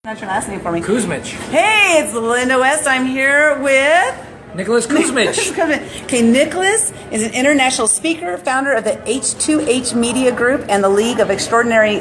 Not your last name for me. Kuzmich. Hey, it's Linda West. I'm here with Nicholas Kuzmich. Okay, Nicholas is an international speaker, founder of the H2H Media Group and the League of Extraordinary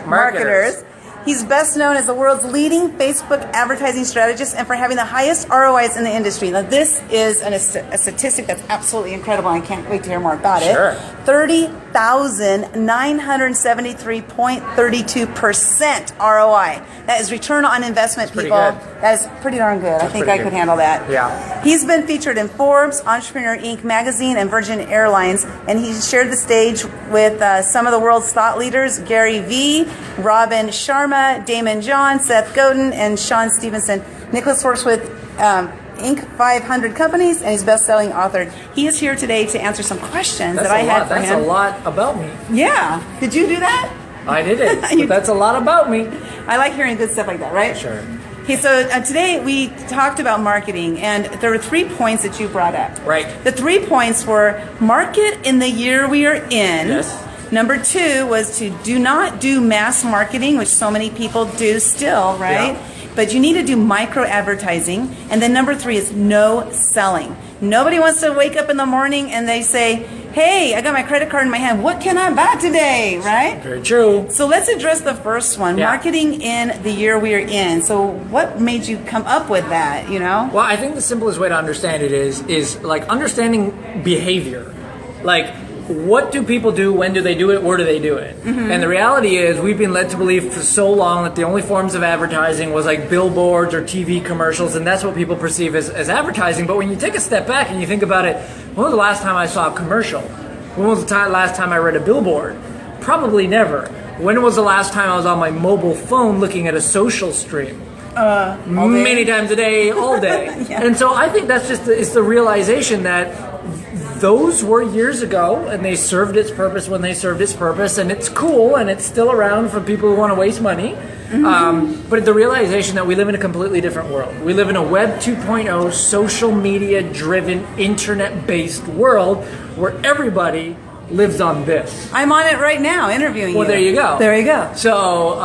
Marketers. He's best known as the world's leading Facebook advertising strategist and for having the highest ROIs in the industry. Now, this is a statistic that's absolutely incredible. I can't wait to hear more about it. 30,973.32% ROI. That is return on investment, people. That is pretty darn good. I think I could handle that. Yeah. He's been featured in Forbes, Entrepreneur Inc. magazine, and Virgin Airlines, and he's shared the stage with some of the world's thought leaders: Gary Vee, Robin Sharma, Damon John, Seth Godin, and Sean Stevenson. Nicholas works with Inc. 500 companies, and he's best-selling author. He is here today to answer some questions that I had for him. That's a lot about me. Yeah. Did you do that? I didn't, but that's a lot about me. I like hearing good stuff like that, right? Sure. Okay, so today we talked about marketing, and there were 3 points that you brought up. Right. The 3 points were market in the year we are in. Yes. Number 2 was to do not do mass marketing, which so many people do still, right? Yeah. But you need to do micro advertising. And then number 3 is no selling. Nobody wants to wake up in the morning and they say, hey, I got my credit card in my hand. What can I buy today, right? Very true. So let's address the first one, marketing in the year we are in. So what made you come up with that, you know? Well, I think the simplest way to understand it is like understanding behavior. Like, what do people do? When do they do it? Where do they do it? Mm-hmm. And the reality is we've been led to believe for so long that the only forms of advertising was like billboards or TV commercials, and that's what people perceive as advertising. But when you take a step back and you think about it, when was the last time I saw a commercial? When was the last time I read a billboard? Probably never. When was the last time I was on my mobile phone looking at a social stream? Many times a day, all day. Yeah. And so I think that's just it's the realization that those were years ago, and they served its purpose when they served its purpose, and it's cool, and it's still around for people who want to waste money. Mm-hmm. But the realization that we live in a completely different world. We live in a Web 2.0, social media-driven, internet-based world where everybody lives on this. I'm on it right now, interviewing you. Well, there you go. There you go. So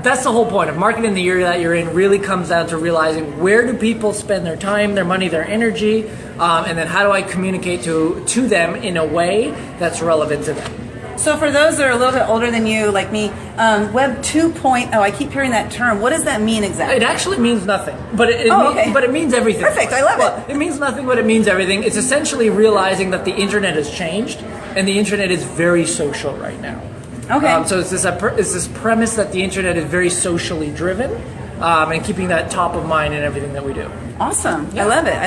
that's the whole point of marketing the year that you're in. Really comes down to realizing where do people spend their time, their money, their energy, and then how do I communicate to them in a way that's relevant to them. So for those that are a little bit older than you, like me, Web 2.0, I keep hearing that term. What does that mean exactly? It actually means nothing, but it means everything. Perfect, I love it. It means nothing, but it means everything. It's essentially realizing that the internet has changed, and the internet is very social right now. Okay. So it's this premise that the internet is very socially driven, and keeping that top of mind in everything that we do. Awesome. Yeah. I love it.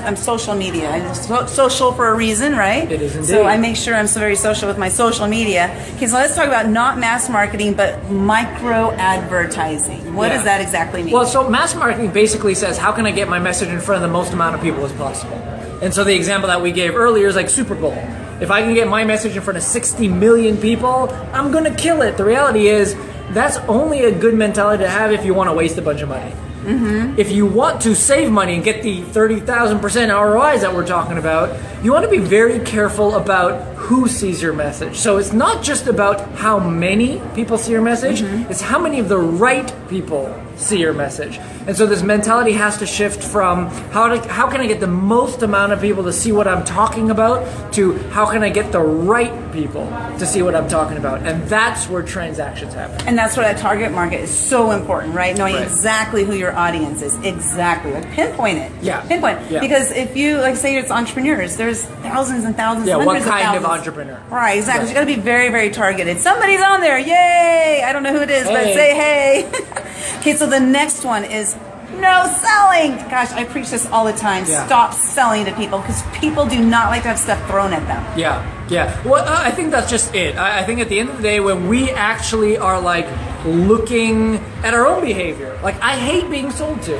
I'm social media. I'm social for a reason, right? It is indeed. So I make sure I'm so very social with my social media. Okay, so let's talk about not mass marketing, but micro advertising. What does that exactly mean? Well, so mass marketing basically says, how can I get my message in front of the most amount of people as possible? And so the example that we gave earlier is like Super Bowl. If I can get my message in front of 60 million people, I'm going to kill it. The reality is, that's only a good mentality to have if you want to waste a bunch of money. Mm-hmm. If you want to save money and get the 30,000% ROIs that we're talking about, you want to be very careful about who sees your message. So it's not just about how many people see your message, it's how many of the right people see your message. And so this mentality has to shift from how can I get the most amount of people to see what I'm talking about to how can I get the right people to see what I'm talking about. And that's where transactions happen. And that's where that target market is so important, right? Knowing exactly who your audience is. Exactly. Like pinpoint it. Yeah. Pinpoint. Yeah. Because if you, like say it's entrepreneurs, there's thousands and thousands, hundreds what kind of thousands. Of entrepreneur? Right, exactly. Right. So you got to be very, very targeted. Somebody's on there. Yay! I don't know who it is, but say hey. Okay, so the next one is no selling. Gosh, I preach this all the time. Yeah. Stop selling to people because people do not like to have stuff thrown at them. Yeah. Well, I think that's just it. I think at the end of the day, when we actually are like looking at our own behavior, like I hate being sold to.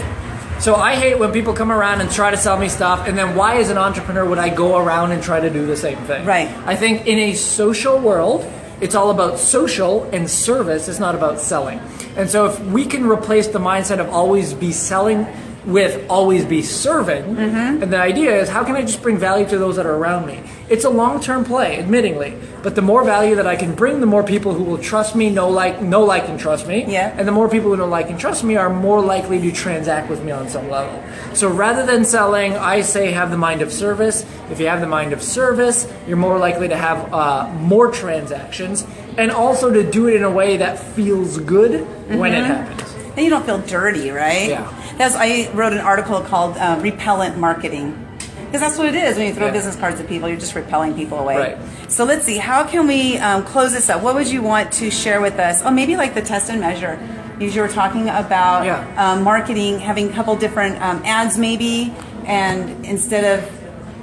So I hate when people come around and try to sell me stuff, and then why as an entrepreneur would I go around and try to do the same thing? Right. I think in a social world, it's all about social and service. It's not about selling. And so if we can replace the mindset of always be selling with always be serving. And the idea is, how can I just bring value to those that are around me? It's a long-term play, admittingly, but the more value that I can bring, the more people who will trust me, know, like, and trust me. Yeah. And the more people who know, like, and trust me are more likely to transact with me on some level. So rather than selling, I say have the mind of service. If you have the mind of service, you're more likely to have more transactions, and also to do it in a way that feels good when it happens. And you don't feel dirty, right? Yeah. I wrote an article called Repellent Marketing. Because that's what it is when you throw business cards at people, you're just repelling people away. Right. So let's see, how can we close this up? What would you want to share with us? Oh, maybe like the test and measure. You were talking about marketing, having a couple different ads maybe, and instead of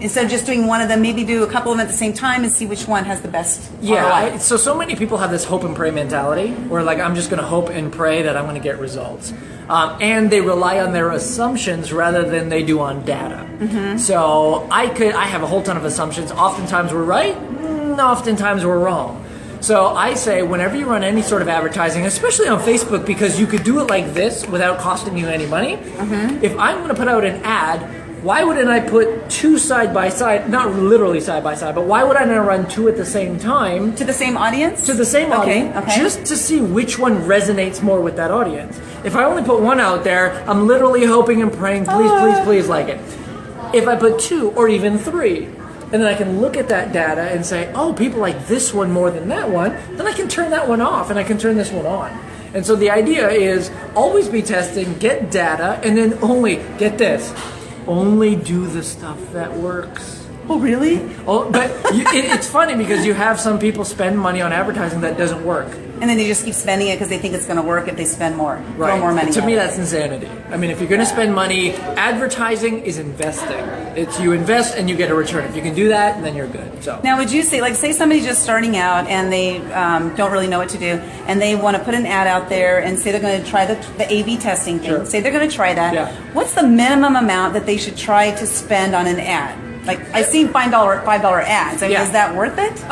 just doing one of them, maybe do a couple of them at the same time and see which one has the best ROI. So many people have this hope and pray mentality where like, I'm just going to hope and pray that I'm going to get results. And they rely on their assumptions rather than they do on data. So I have a whole ton of assumptions. Oftentimes we're right, oftentimes we're wrong. So I say whenever you run any sort of advertising, especially on Facebook, because you could do it like this without costing you any money. If I'm going to put out an ad, why wouldn't I put two side by side, not literally side by side, but why would I not run two at the same time? To the same audience? To the same audience, just to see which one resonates more with that audience. If I only put one out there, I'm literally hoping and praying, please like it. If I put two or even three, and then I can look at that data and say, oh, people like this one more than that one, then I can turn that one off and I can turn this one on. And so the idea is always be testing, get data, and then only, get this, only do the stuff that works. Oh, really? Oh, but it's funny because you have some people spend money on advertising that doesn't work. And then they just keep spending it because they think it's going to work if they spend more. Throw more money. To me, that's insanity. I mean, if you're going to spend money, advertising is investing. It's you invest and you get a return. If you can do that, then you're good. So now, would you say, like, say somebody's just starting out and they don't really know what to do, and they want to put an ad out there and say they're going to try the A/B testing thing. Sure. Say they're going to try that. Yeah. What's the minimum amount that they should try to spend on an ad? Like, I've seen $5 ads. I mean, is that worth it?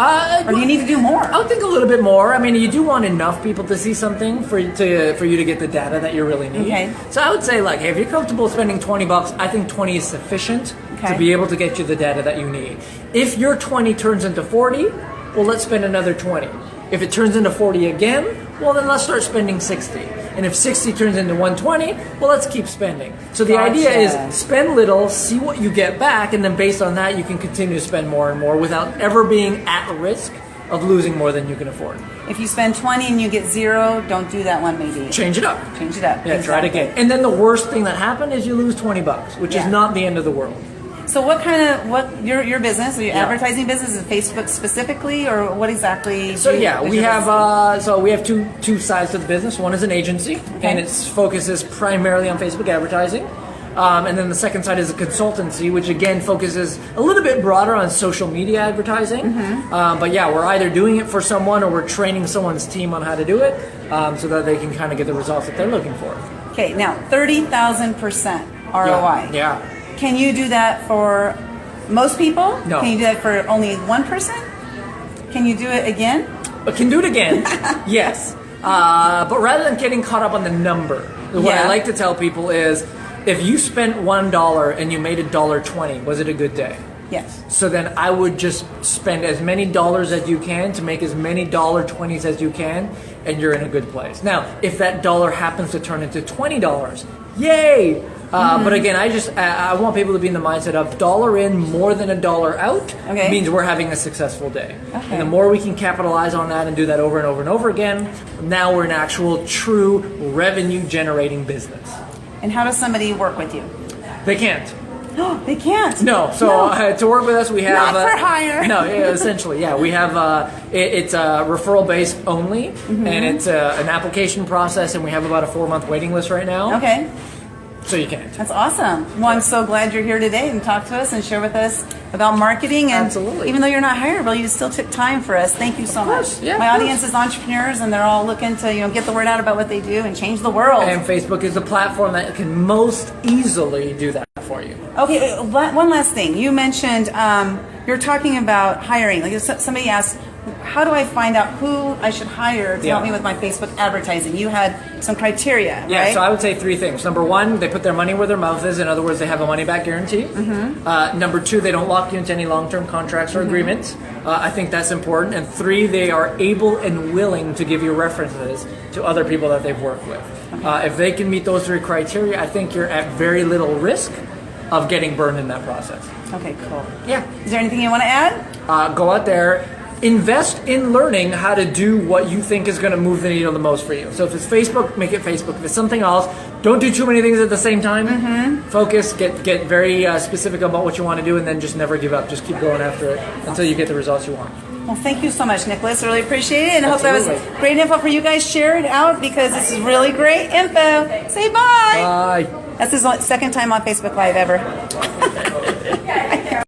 Or do you need to do more? I would think a little bit more. I mean, you do want enough people to see something for you to get the data that you really need. Okay. So I would say, like, hey, if you're comfortable spending $20, I think 20 is sufficient to be able to get you the data that you need. If your 20 turns into 40, well, let's spend another 20. If it turns into 40 again, well, then let's start spending 60. And if 60 turns into 120, well, let's keep spending. So the idea is spend little, see what you get back, and then based on that, you can continue to spend more and more without ever being at risk of losing more than you can afford. If you spend 20 and you get 0, don't do that one maybe. Change it up. Change it up. Yeah, try it again. And then the worst thing that happened is you lose $20, which is not the end of the world. So what your business, your advertising business, is Facebook specifically, or what exactly? So we have two sides to the business. One is an agency, and it focuses primarily on Facebook advertising. And then the second side is a consultancy, which again focuses a little bit broader on social media advertising. But yeah, we're either doing it for someone or we're training someone's team on how to do it so that they can kind of get the results that they're looking for. Okay, now 30,000% ROI. Yeah. Can you do that for most people? No. Can you do that for only one person? Can you do it again? I can do it again, yes. But rather than getting caught up on the number, what I like to tell people is, if you spent $1 and you made $1.20, was it a good day? Yes. So then I would just spend as many dollars as you can to make as many $1.20s as you can, and you're in a good place. Now, if that dollar happens to turn into $20, yay! But again, I want people to be in the mindset of dollar in more than $1 out means we're having a successful day. Okay. And the more we can capitalize on that and do that over and over and over again, now we're an actual true revenue generating business. And how does somebody work with you? They can't. No, they can't. No. So to work with us, we have not for hire. No, essentially, we have it's referral based only, and it's an application process, and we have about a 4-month waiting list right now. Okay. So you can't. That's awesome. Well, I'm so glad you're here today and talk to us and share with us about marketing. And absolutely. Even though you're not hireable, you still took time for us. Thank you so much. Yeah, my audience is entrepreneurs, and they're all looking to get the word out about what they do and change the world. And Facebook is the platform that can most easily do that for you. Okay, one last thing. You mentioned you're talking about hiring. Like somebody asked, how do I find out who I should hire to help me with my Facebook advertising? You had some criteria, Yeah, right? so I would say three things. Number one, they put their money where their mouth is. In other words, they have a money-back guarantee. Number two, they don't lock you into any long-term contracts or agreements. I think that's important. And three, they are able and willing to give you references to other people that they've worked with. If they can meet those three criteria, I think you're at very little risk of getting burned in that process. Okay, cool. Yeah. Is there anything you want to add? Go out there, invest in learning how to do what you think is going to move the needle the most for you. So if it's Facebook, make it Facebook. If it's something else, don't do too many things at the same time. Focus, get very specific about what you want to do, and then just never give up. Just keep going after it until you get the results you want. Well, thank you so much, Nicholas. Really appreciate it. And I hope that was Absolutely. great info for you guys. Share it out because this is really great info. Say bye. Bye. That's his second time on Facebook Live ever.